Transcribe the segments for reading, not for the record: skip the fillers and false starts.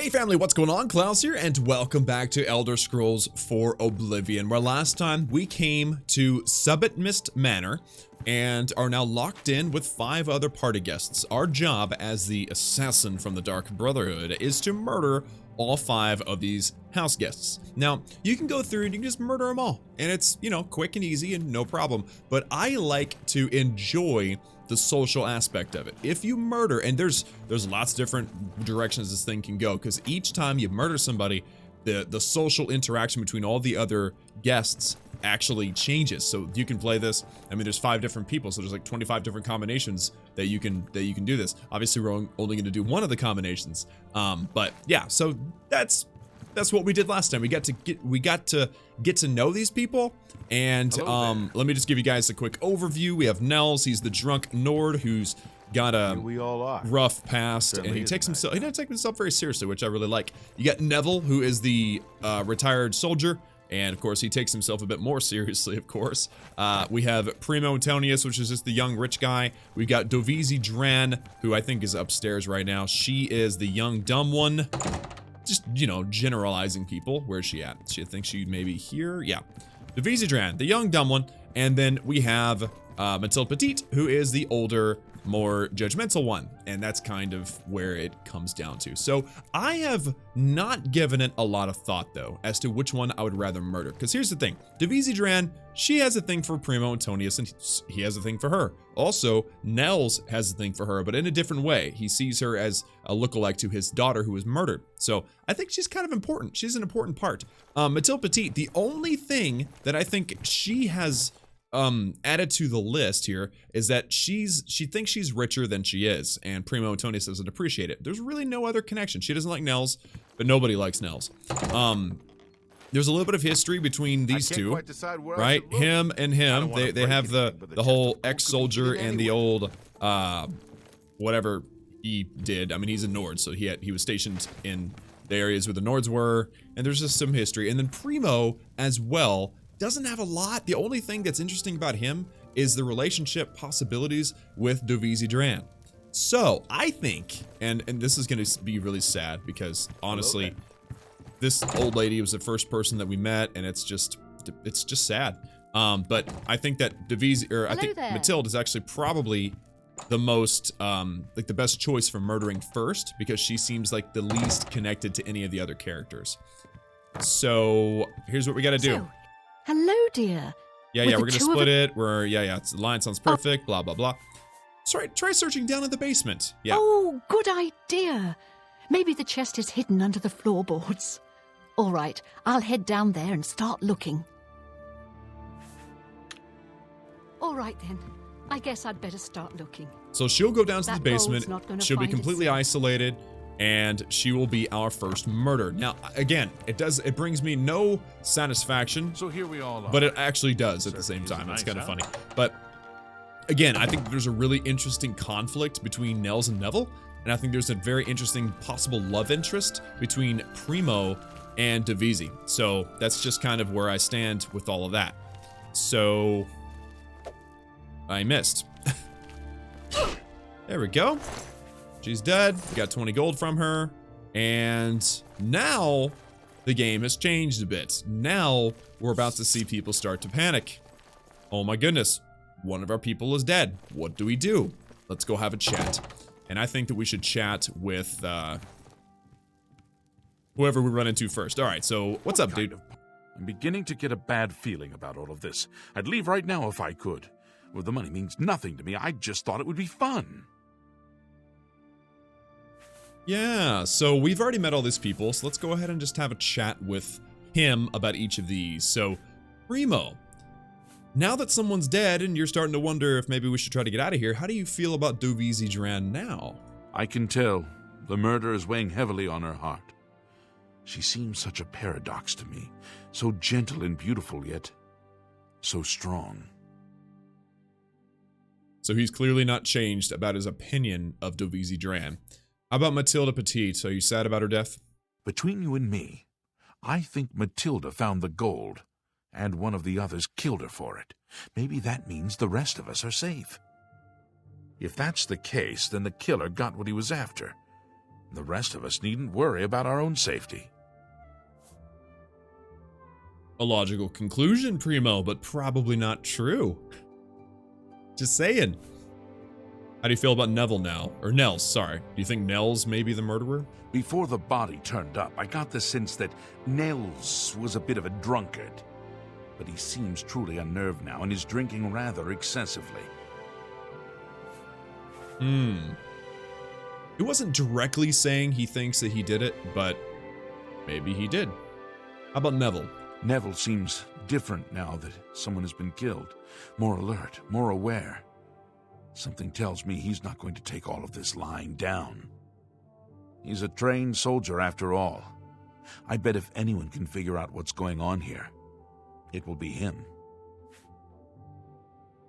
Hey family, what's going on? Klaus here, and welcome back to Elder Scrolls 4 Oblivion, where last time we came to Subbit Mist Manor and are now locked in with 5 other party guests. Our job as the assassin from the Dark Brotherhood is to murder all 5 of these house guests. Now, you can go through and you can just murder them all, and it's, you know, quick and easy and no problem, but I like to enjoy the social aspect of it. If you murder, and there's lots of different directions this thing can go, because each time you murder somebody, the social interaction between all the other guests actually changes. So you can play this. I mean, there's 5 different people, so there's like 25 different combinations that you can do this. Obviously, we're only going to do one of the combinations. But yeah, so that's what we did last time. We got to get to know these people. And let me just give you guys a quick overview. We have Nels. He's the drunk Nord who's got a rough past, and he doesn't take himself very seriously, which I really like. You got Neville, who is the retired soldier, and of course he takes himself a bit more seriously, of course. We have Primo Antonius, which is just the young rich guy. We've got Dovizi Dran, who I think is upstairs right now. She is the young dumb one. Just, you know, generalizing people. Where's she at? She thinks she may be here. Yeah. Dovizi Dran, the young dumb one. And then we have Mathilde Petite, who is the older, more judgmental one. And that's kind of where it comes down to. So I have not given it a lot of thought, though, as to which one I would rather murder. Because here's the thing. Dovizi Dran, she has a thing for Primo Antonius, and he has a thing for her. Also, Nels has a thing for her, but in a different way. He sees her as a lookalike to his daughter who was murdered. So I think she's kind of important. She's an important part. Mathilde Petite, the only thing that I think she has added to the list here is that she thinks she's richer than she is, and Primo Antonius doesn't appreciate it. There's really no other connection. She doesn't like Nels, but nobody likes Nels. There's a little bit of history between these two, right? Him and him. They have the whole ex-soldier and the old whatever he did. I mean, he's a Nord, so he was stationed in the areas where the Nords were, and there's just some history. And then Primo as well doesn't have a lot. The only thing that's interesting about him is the relationship possibilities with Dovizi Dran. So I think, and this is going to be really sad because honestly, this old lady was the first person that we met, and it's just sad. But I think that Mathilde is actually probably the most, like the best choice for murdering first, because she seems like the least connected to any of the other characters. So here's what we got to do. So, hello, dear. Yeah, we're gonna split it. The line sounds perfect. Blah blah blah. Sorry, try searching down in the basement. Yeah. Oh, good idea. Maybe the chest is hidden under the floorboards. All right, I'll head down there and start looking. All right then. I guess I'd better start looking. So she'll go down to the basement. She'll be completely isolated, and she will be our first murder. Now, again, it brings me no satisfaction. So here we all are. But it actually does at the same time. It's kind of funny. But again, I think there's a really interesting conflict between Nels and Neville, and I think there's a very interesting possible love interest between Primo and Dovizi. So that's just kind of where I stand with all of that. So I missed. There we go. She's dead. We got 20 gold from her. And now the game has changed a bit. Now we're about to see people start to panic. Oh my goodness. One of our people is dead. What do we do? Let's go have a chat. And I think that we should chat with whoever we run into first. All right, so what's up, dude? I'm beginning to get a bad feeling about all of this. I'd leave right now if I could. Well, the money means nothing to me. I just thought it would be fun. Yeah, so we've already met all these people, so let's go ahead and just have a chat with him about each of these. So, Primo, now that someone's dead and you're starting to wonder if maybe we should try to get out of here, how do you feel about Dovizi Dran now? I can tell. The murder is weighing heavily on her heart. She seems such a paradox to me. So gentle and beautiful, yet so strong. So he's clearly not changed about his opinion of Dovizi Dran. How about Mathilde Petite? Are you sad about her death? Between you and me, I think Matilda found the gold, and one of the others killed her for it. Maybe that means the rest of us are safe. If that's the case, then the killer got what he was after. The rest of us needn't worry about our own safety. A logical conclusion, Primo, but probably not true. Just saying. How do you feel about Neville now? Or Nels, sorry. Do you think Nels may be the murderer? Before the body turned up, I got the sense that Nels was a bit of a drunkard. But he seems truly unnerved now and is drinking rather excessively. He wasn't directly saying he thinks that he did it, but maybe he did. How about Neville? Neville seems different now that someone has been killed. More alert, more aware. Something tells me he's not going to take all of this lying down. He's a trained soldier after all. I bet if anyone can figure out what's going on here, it will be him.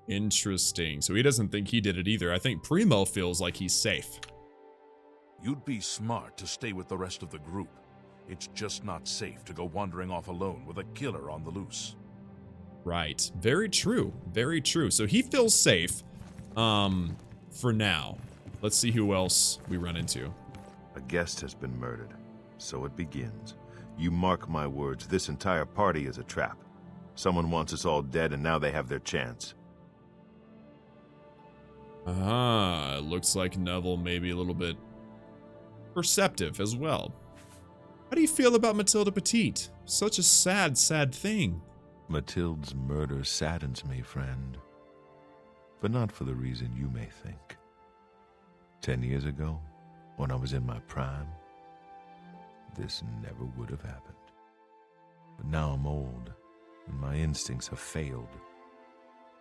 Interesting. So he doesn't think he did it either. I think Primo feels like he's safe. You'd be smart to stay with the rest of the group. It's just not safe to go wandering off alone with a killer on the loose. Right. Very true. Very true. So he feels safe. For now. Let's see who else we run into. A guest has been murdered. So it begins. You mark my words, this entire party is a trap. Someone wants us all dead and now they have their chance. Ah, it looks like Neville may be a little bit perceptive as well. How do you feel about Mathilde Petite? Such a sad, sad thing. Mathilde's murder saddens me, friend. But not for the reason you may think. 10 years ago, when I was in my prime, this never would have happened. But now I'm old, and my instincts have failed.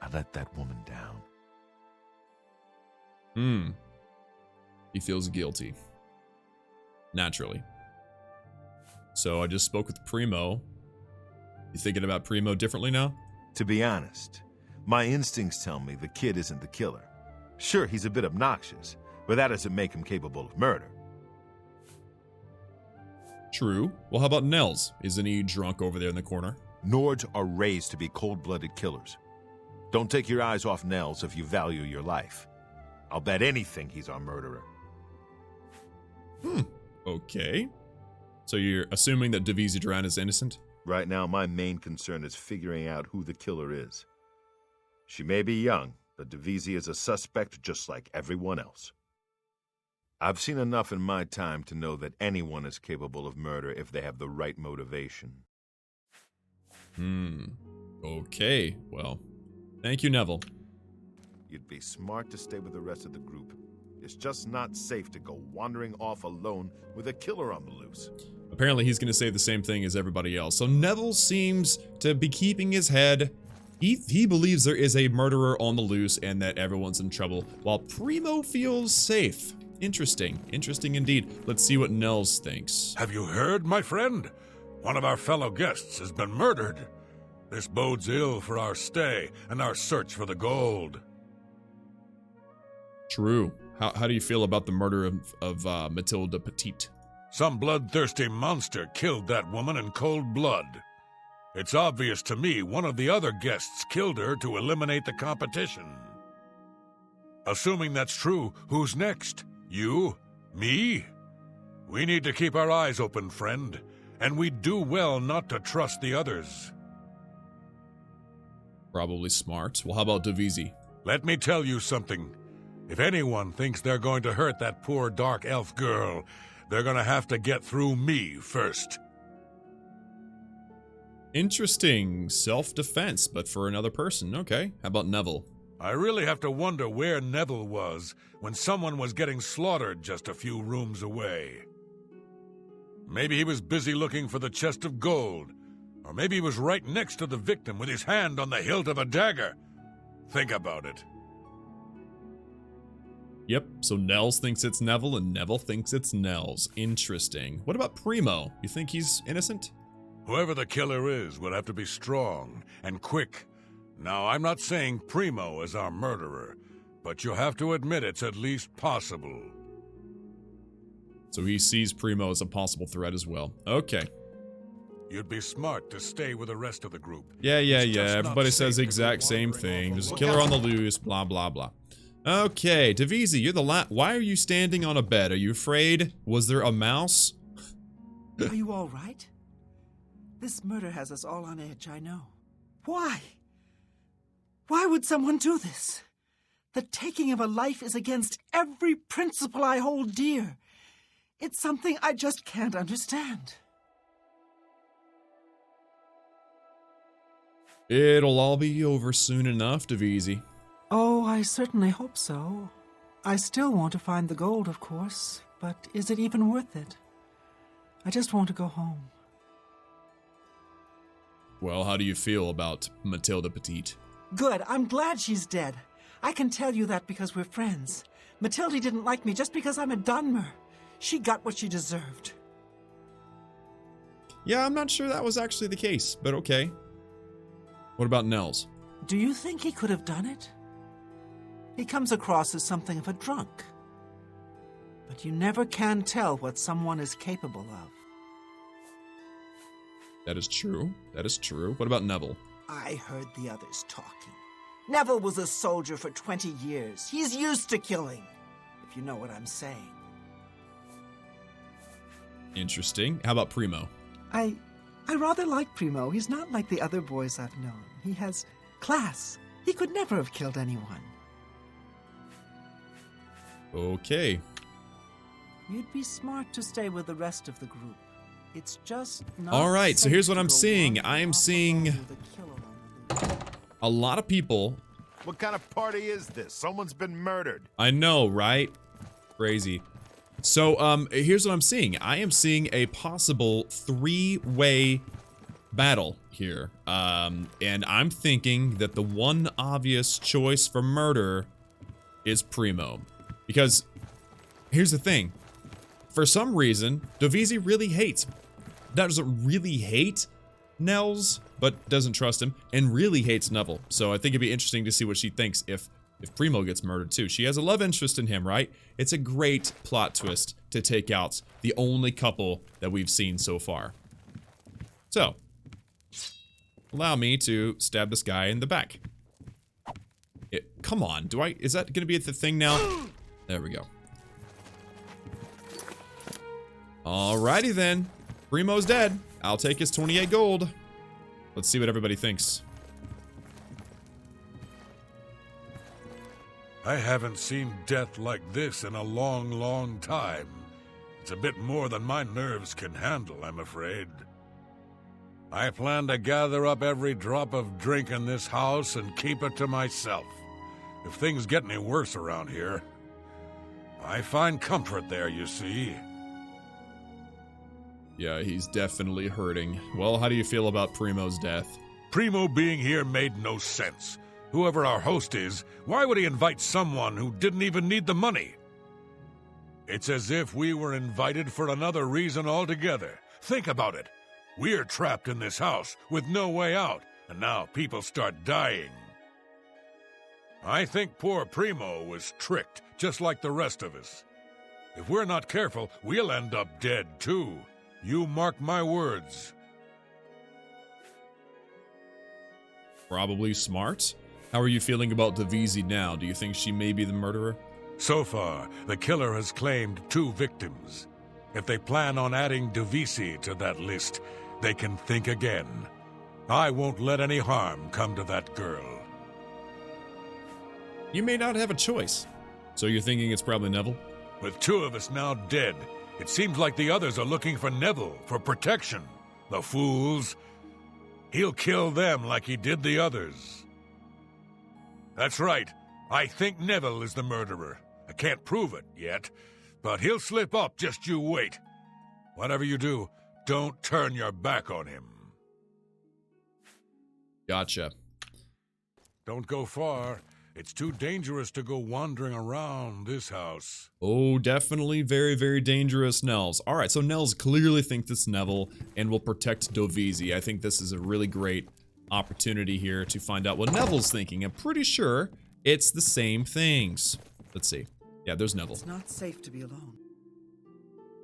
I let that woman down. He feels guilty. Naturally. So I just spoke with Primo. You thinking about Primo differently now? To be honest, my instincts tell me the kid isn't the killer. Sure, he's a bit obnoxious, but that doesn't make him capable of murder. True. Well, how about Nels? Isn't he drunk over there in the corner? Nords are raised to be cold-blooded killers. Don't take your eyes off Nels if you value your life. I'll bet anything he's our murderer. Okay. So you're assuming that Devise Duran is innocent? Right now, my main concern is figuring out who the killer is. She may be young, but Devise is a suspect just like everyone else. I've seen enough in my time to know that anyone is capable of murder if they have the right motivation. Okay. Well, thank you, Neville. You'd be smart to stay with the rest of the group. It's just not safe to go wandering off alone with a killer on the loose. Apparently he's going to say the same thing as everybody else. So Neville seems to be keeping his head. He believes there is a murderer on the loose and that everyone's in trouble, while Primo feels safe. Interesting. Interesting indeed. Let's see what Nels thinks. Have you heard, my friend? One of our fellow guests has been murdered. This bodes ill for our stay and our search for the gold. True. How do you feel about the murder of Mathilde Petite? Some bloodthirsty monster killed that woman in cold blood. It's obvious to me one of the other guests killed her to eliminate the competition. Assuming that's true, who's next? You? Me? We need to keep our eyes open, friend, and we'd do well not to trust the others. Probably smart. Well, how about Devise? Let me tell you something. If anyone thinks they're going to hurt that poor dark elf girl, they're going to have to get through me first. Interesting. Self-defense, but for another person. Okay. How about Neville? I really have to wonder where Neville was when someone was getting slaughtered just a few rooms away. Maybe he was busy looking for the chest of gold, or maybe he was right next to the victim with his hand on the hilt of a dagger. Think about it. Yep, so Nels thinks it's Neville and Neville thinks it's Nels. Interesting. What about Primo? You think he's innocent? Whoever the killer is would have to be strong and quick. Now, I'm not saying Primo is our murderer, but you have to admit it's at least possible. So he sees Primo as a possible threat as well. Okay. You'd be smart to stay with the rest of the group. Yeah. Everybody says the exact same thing. There's a killer on the loose, blah, blah, blah. Okay, Davisi, you're the why are you standing on a bed? Are you afraid? Was there a mouse? Are you all right? This murder has us all on edge, I know. Why? Why would someone do this? The taking of a life is against every principle I hold dear. It's something I just can't understand. It'll all be over soon enough, Davisi. Oh, I certainly hope so. I still want to find the gold, of course, but is it even worth it? I just want to go home. Well, how do you feel about Matilda Petite? Good, I'm glad she's dead. I can tell you that because we're friends. Matilda didn't like me just because I'm a Dunmer. She got what she deserved. Yeah, I'm not sure that was actually the case, but okay. What about Nels? Do you think he could have done it? He comes across as something of a drunk. But you never can tell what someone is capable of. That is true. That is true. What about Neville? I heard the others talking. Neville was a soldier for 20 years. He's used to killing, if you know what I'm saying. Interesting. How about Primo? I rather like Primo. He's not like the other boys I've known. He has class. He could never have killed anyone. Okay. You'd be smart to stay with the rest of the group. It's just not All right, so safe here's what to I'm go seeing. wandering I am off seeing alone with a killer on the loose. a lot of people. What kind of party is this? Someone's been murdered. I know, right? Crazy. So, here's what I'm seeing. I am seeing a possible three-way battle here. And I'm thinking that the one obvious choice for murder is Primo. Because, here's the thing. For some reason, Davisi really hates, doesn't really hate Nels, but doesn't trust him, and really hates Neville. So I think it'd be interesting to see what she thinks if Primo gets murdered too. She has a love interest in him, right? It's a great plot twist to take out the only couple that we've seen so far. So, allow me to stab this guy in the back. Come on, is that gonna be the thing now? There we go. Alrighty then. Primo's dead. I'll take his 28 gold. Let's see what everybody thinks. I haven't seen death like this in a long, long time. It's a bit more than my nerves can handle, I'm afraid. I plan to gather up every drop of drink in this house and keep it to myself. If things get any worse around here, I find comfort there, you see. Yeah, he's definitely hurting. Well, how do you feel about Primo's death? Primo being here made no sense. Whoever our host is, why would he invite someone who didn't even need the money? It's as if we were invited for another reason altogether. Think about it. We're trapped in this house with no way out, and now people start dying. I think poor Primo was tricked, just like the rest of us. If we're not careful, we'll end up dead, too. You mark my words. Probably smart. How are you feeling about Davisi now? Do you think she may be the murderer? So far, the killer has claimed 2 victims. If they plan on adding Davisi to that list, they can think again. I won't let any harm come to that girl. You may not have a choice. So you're thinking it's probably Neville? With 2 of us now dead, it seems like the others are looking for Neville for protection. The fools. He'll kill them like he did the others. That's right. I think Neville is the murderer. I can't prove it yet, but he'll slip up, just you wait. Whatever you do, don't turn your back on him. Gotcha. Don't go far. It's too dangerous to go wandering around this house. Oh, definitely very, very dangerous, Nels. All right, so Nels clearly thinks it's Neville and will protect Davisi. I think this is a really great opportunity here to find out what Neville's thinking. I'm pretty sure it's the same things. Let's see. Yeah, there's Neville. It's not safe to be alone.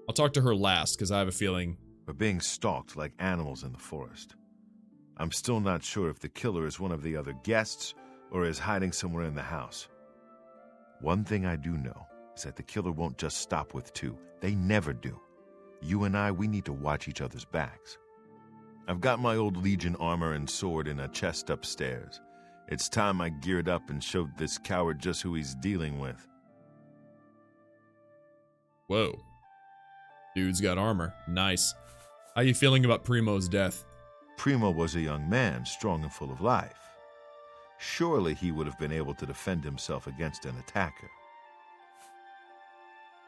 I'll talk to her last because I have a feeling. We're being stalked like animals in the forest. I'm still not sure if the killer is one of the other guests or is hiding somewhere in the house. One thing I do know is that the killer won't just stop with two. They never do. You and I, we need to watch each other's backs. I've got my old Legion armor and sword in a chest upstairs. It's time I geared up and showed this coward just who he's dealing with. Whoa. Dude's got armor. Nice. How you feeling about Primo's death? Primo was a young man, strong and full of life. Surely he would have been able to defend himself against an attacker.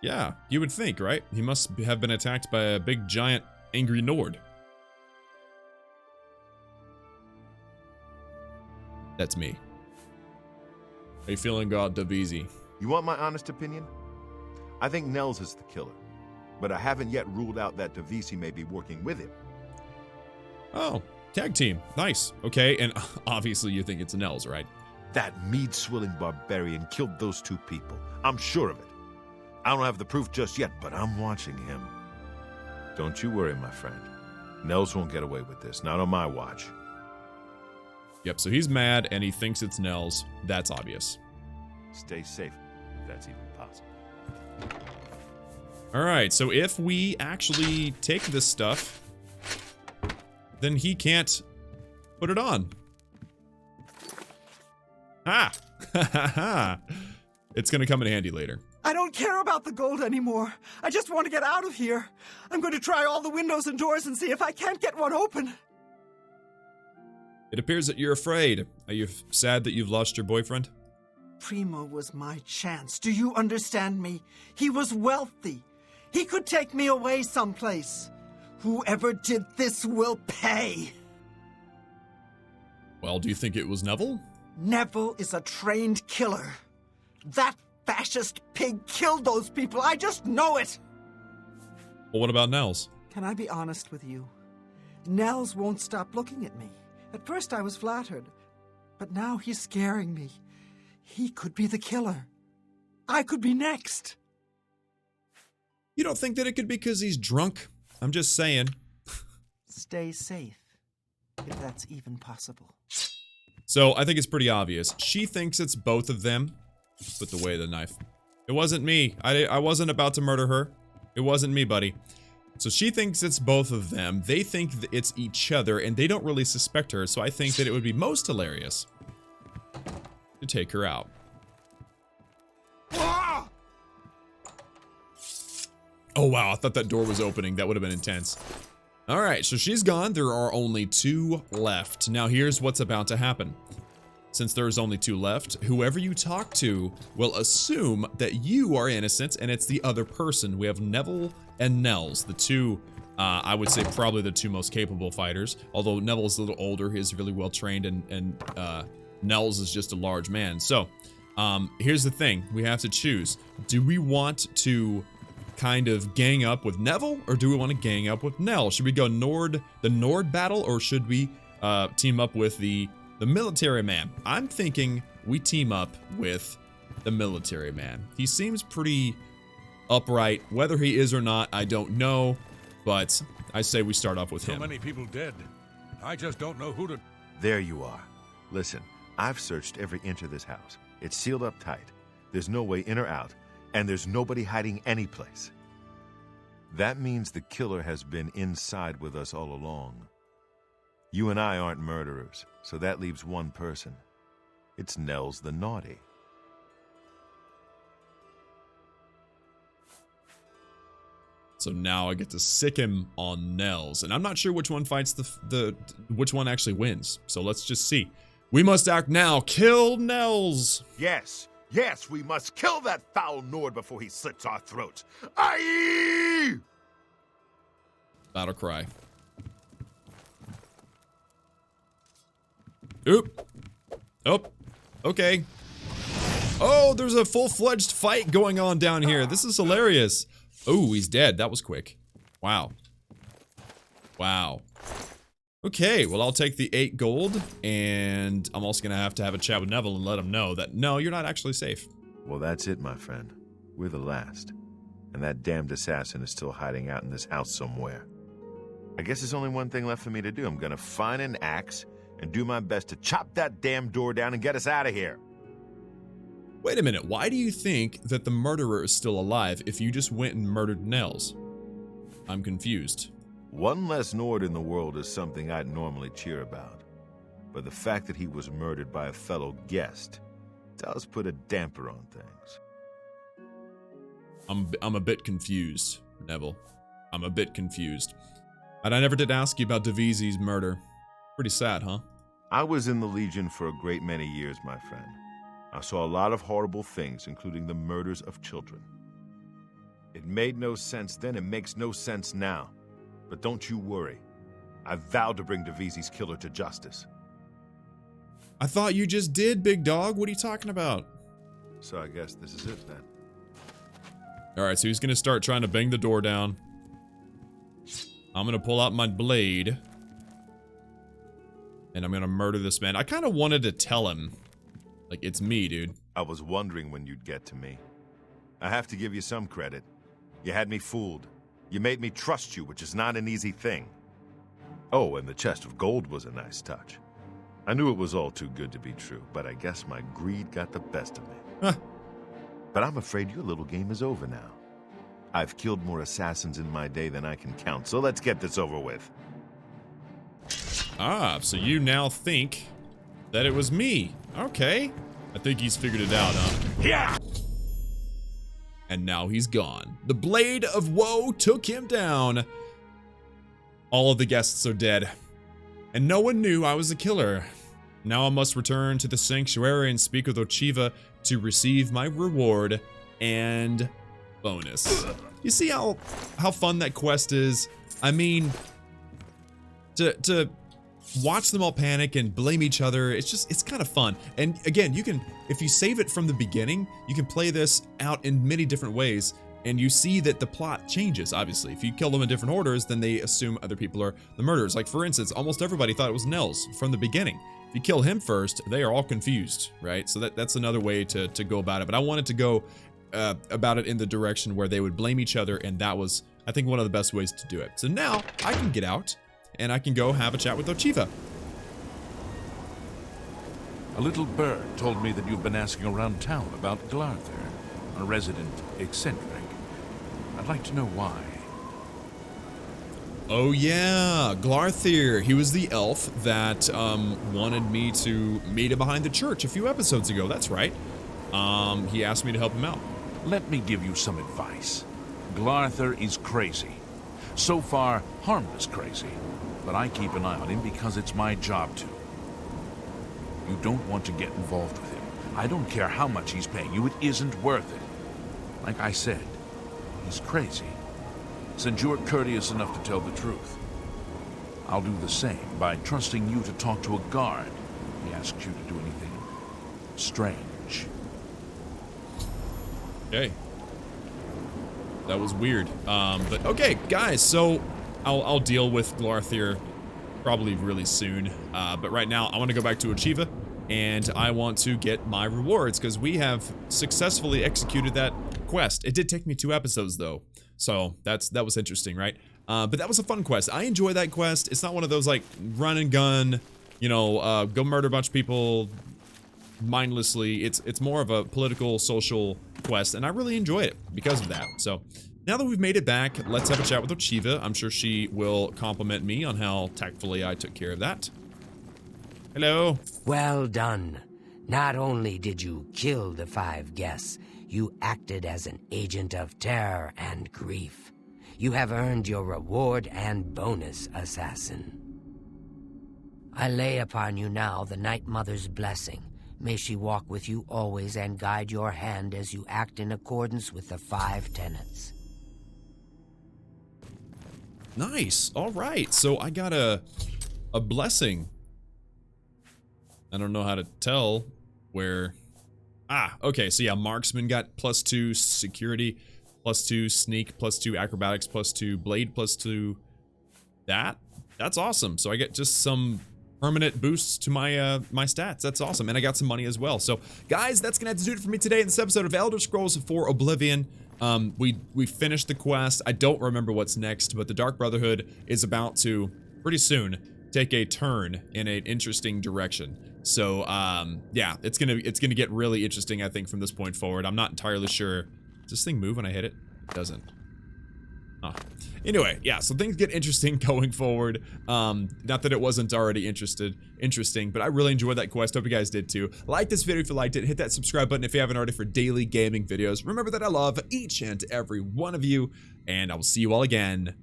Yeah, you would think, right? He must have been attacked by a big, giant, angry Nord. That's me. How you feeling about Davisi? You want my honest opinion? I think Nels is the killer, but I haven't yet ruled out that Davisi may be working with him. Oh, tag team. Nice. Okay, and obviously you think it's Nels, right? That mead-swilling barbarian killed those two people. I'm sure of it. I don't have the proof just yet, but I'm watching him. Don't you worry, my friend. Nels won't get away with this, not on my watch. Yep, so he's mad and he thinks it's Nels. That's obvious. Stay safe, if that's even possible. Alright, so if we actually take this stuff, then he can't put it on. Ha! Ha ha ha! It's gonna come in handy later. I don't care about the gold anymore. I just want to get out of here. I'm going to try all the windows and doors and see if I can't get one open. It appears that you're afraid. Are you sad that you've lost your boyfriend? Primo was my chance. Do you understand me? He was wealthy. He could take me away someplace. Whoever did this will pay. Well, do you think it was Neville? Neville is a trained killer. That fascist pig killed those people. I just know it. Well, what about Nels? Can I be honest with you? Nels won't stop looking at me. At first I was flattered, but now he's scaring me. He could be the killer. I could be next. You don't think that it could be because he's drunk? I'm just saying. Stay safe, if that's even possible. So, I think it's pretty obvious. She thinks it's both of them. Put away the knife. It wasn't me. I wasn't about to murder her. It wasn't me, buddy. So she thinks it's both of them. They think that it's each other, and they don't really suspect her, so I think that it would be most hilarious to take her out. Oh wow, I thought that door was opening. That would have been intense. Alright, so she's gone. There are only two left. Now here's what's about to happen. Since there's only two left, whoever you talk to will assume that you are innocent and it's the other person. We have Neville and Nels, the two, I would say probably the two most capable fighters. Although Neville's a little older, he's really well trained, and Nels is just a large man. So, here's the thing. We have to choose. Do we want to kind of gang up with Neville, or do we want to gang up with Nels? Should we go the Nord battle, or should we team up with the military man? I'm thinking we team up with the military man. He seems pretty upright. Whether he is or not, I don't know, but I say we start off with him. So many people dead. I just don't know who to... There you are. Listen, I've searched every inch of this house. It's sealed up tight. There's no way in or out, and there's nobody hiding any place. That means the killer has been inside with us all along. You and I aren't murderers, so that leaves one person. It's Nels the Naughty. So now I get to sick him on Nels, and I'm not sure which one fights which one actually wins. So let's just see. We must act now. Kill Nels. Yes, yes, we must kill that foul Nord before he slits our throats. Aye! Battle cry. Oop. Oh. Okay. Oh, there's a full-fledged fight going on down here. This is hilarious. Oh, he's dead. That was quick. Wow. Wow. Okay, well, I'll take the 8 gold, and I'm also gonna have to have a chat with Neville and let him know that, no, you're not actually safe. Well, that's it, my friend. We're the last. And that damned assassin is still hiding out in this house somewhere. I guess there's only one thing left for me to do. I'm gonna find an axe and do my best to chop that damn door down and get us out of here. Wait a minute, why do you think that the murderer is still alive if you just went and murdered Nels? I'm confused. One less Nord in the world is something I'd normally cheer about. But the fact that he was murdered by a fellow guest does put a damper on things. I'm a bit confused, Neville. I'm a bit confused. And I never did ask you about Divisi's murder. Pretty sad, huh? I was in the Legion for a great many years, my friend. I saw a lot of horrible things, including the murders of children. It made no sense then, it makes no sense now. But don't you worry. I vowed to bring Divisi's killer to justice. I thought you just did, big dog. What are you talking about? So I guess this is it then. Alright, so he's gonna start trying to bang the door down. I'm gonna pull out my blade. And I'm gonna murder this man. I kind of wanted to tell him. Like, it's me, dude. I was wondering when you'd get to me. I have to give you some credit. You had me fooled. You made me trust you, which is not an easy thing. Oh, and the chest of gold was a nice touch. I knew it was all too good to be true, but I guess my greed got the best of me. Huh. But I'm afraid your little game is over now. I've killed more assassins in my day than I can count, so let's get this over with. Ah, so you now think that it was me. Okay. I think he's figured it out, huh? Yeah! And now he's gone. The Blade of Woe took him down. All of the guests are dead. And no one knew I was the killer. Now I must return to the sanctuary and speak with Ochiva to receive my reward and bonus. You see how fun that quest is? I mean, to watch them all panic and blame each other, it's kind of fun. And again, you can, if you save it from the beginning, you can play this out in many different ways, and you see that the plot changes, obviously. If you kill them in different orders, then they assume other people are the murderers. Like, for instance, almost everybody thought it was Nels from the beginning. If you kill him first, they are all confused, right? So that's another way to go about it. But I wanted to go about it in the direction where they would blame each other, and that was, I think, one of the best ways to do it. So now I can get out, and I can go have a chat with Ochiva. A little bird told me that you've been asking around town about Glarther, a resident eccentric. I'd like to know why. Oh yeah, Glarther. He was the elf that wanted me to meet him behind the church a few episodes ago. That's right. He asked me to help him out. Let me give you some advice. Glarther is crazy. So far, harmless crazy. But I keep an eye on him because it's my job to. You don't want to get involved with him. I don't care how much he's paying you, it isn't worth it. Like I said, he's crazy. Since you're courteous enough to tell the truth, I'll do the same by trusting you to talk to a guard. He asks you to do anything strange. Okay. That was weird. But okay, guys, so I'll deal with Glarther probably really soon. But right now, I want to go back to Ochiva, and I want to get my rewards, because we have successfully executed that quest. It did take me 2 episodes, though. So that was interesting, right? But that was a fun quest. I enjoy that quest. It's not one of those, like, run and gun, you know, go murder a bunch of people mindlessly. It's more of a political, social quest, and I really enjoy it because of that. So now that we've made it back, let's have a chat with Ochiva. I'm sure she will compliment me on how tactfully I took care of that. Hello. Well done. Not only did you kill the 5 guests, you acted as an agent of terror and grief. You have earned your reward and bonus, assassin. I lay upon you now the Night Mother's blessing. May she walk with you always and guide your hand as you act in accordance with the 5 tenets. Nice. All right. So I got a blessing. I don't know how to tell where. Ah, okay. So yeah, marksman got +2 security, +2 sneak, +2 acrobatics, +2 blade, +2 that. That's awesome. So I get just some permanent boosts to my my stats. That's awesome. And I got some money as well. So guys, that's gonna have to do it for me today in this episode of Elder Scrolls 4 Oblivion. We finished the quest. I don't remember what's next, but the Dark Brotherhood is about to pretty soon take a turn in an interesting direction. So yeah, it's gonna get really interesting, I think, from this point forward. I'm not entirely sure. Does this thing move when I hit it? It doesn't. Oh. Anyway, yeah, so things get interesting going forward. Not that it wasn't already interesting, but I really enjoyed that quest. Hope you guys did too. Like this video if you liked it. Hit that subscribe button if you haven't already for daily gaming videos. Remember that I love each and every one of you, and I will see you all again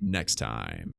next time.